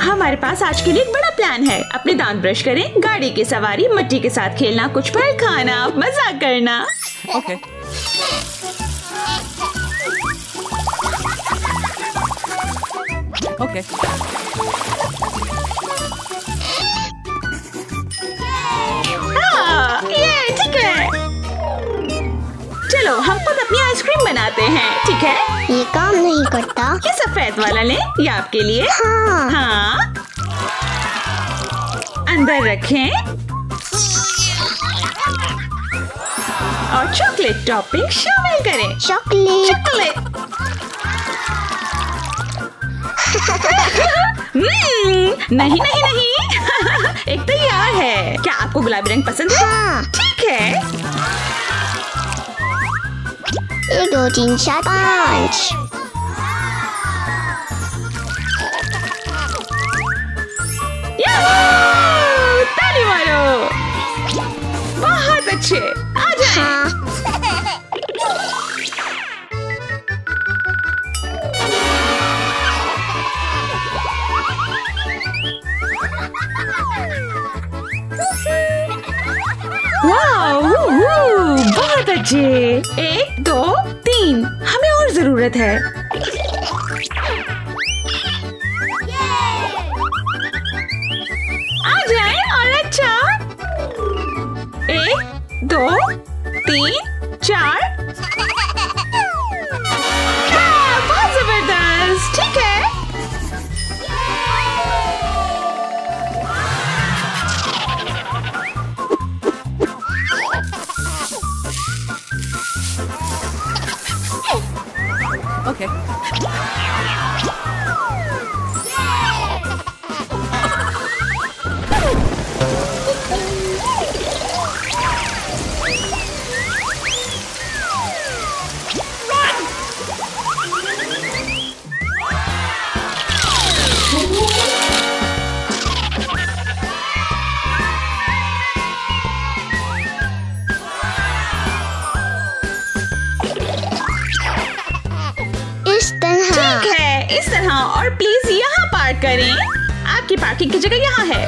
हमारे पास आज के लिए एक बड़ा प्लान है। अपने दांत ब्रश करें, गाड़ी की सवारी, मिट्टी के साथ खेलना, कुछ फल खाना, मजाक करना। ओके। ओके। हाँ, ये ठीक है। चलो हम खुद अपनी आइसक्रीम बनाते हैं, ठीक है? ये काम नहीं करता। ये सफेद वाला लें, ये आपके लिए। हाँ। हाँ। अंदर रखें और चॉकलेट टॉपिंग शामिल करें। चॉकलेट। चॉकलेट। नहीं नहीं नहीं। एक तैयार है। क्या आपको गुलाबी रंग पसंद है? हाँ। ठीक है। 1 2 3 4 5। ताली मारो। बहुत अच्छे। आ जाएं। हाँ। बहुत अच्छे। 1 2 3। हमें और जरूरत है। आ जाए और अच्छा। 1 2 3 4। बहुत जबरदस्त। ठीक है। ओके। इस तरह और प्लीज यहाँ पार्क करें। आपकी पार्किंग की जगह यहाँ है।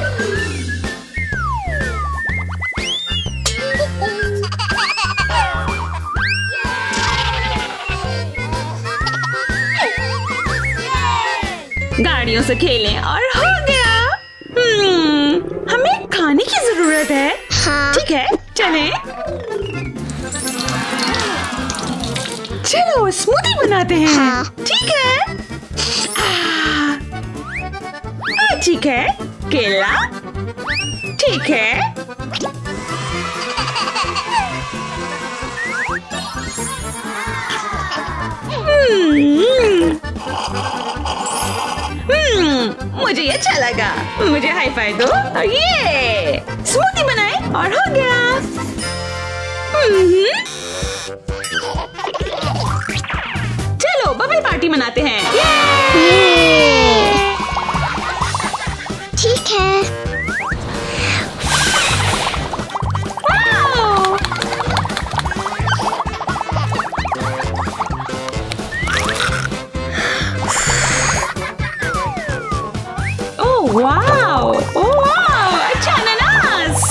गाड़ियों से खेलें और हो गया। हमें खाने की जरूरत है। हाँ। ठीक है, चलें। चलो स्मूदी बनाते हैं। हाँ। ठीक है। ठीक है, केला। ठीक है। मुझे ये अच्छा लगा। मुझे हाई फाई दो। और ये स्मूदी बनाए और हो गया। चलो बबल पार्टी मनाते हैं। ठीक है। ओह वाओ, अच्छा अनानास।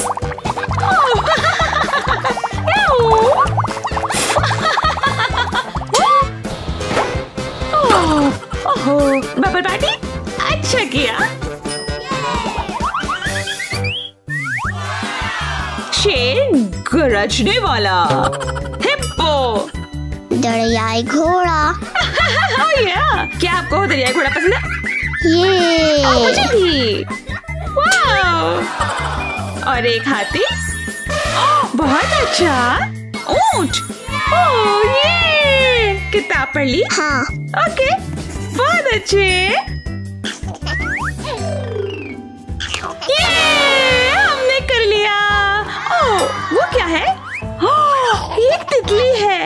बबल पार्टी अच्छा किया। शेर गरजने वाला। हिप्पो। दरियाई घोड़ा। क्या आपको दरियाई घोड़ा पसंद है? ये मुझे भी। वाओ। और एक हाथी। बहुत अच्छा। ऊंट। ये किताब पढ़ ली? हाँ। ओके, बहुत अच्छे। ये हमने कर लिया। ओह, वो क्या है? ये तितली है।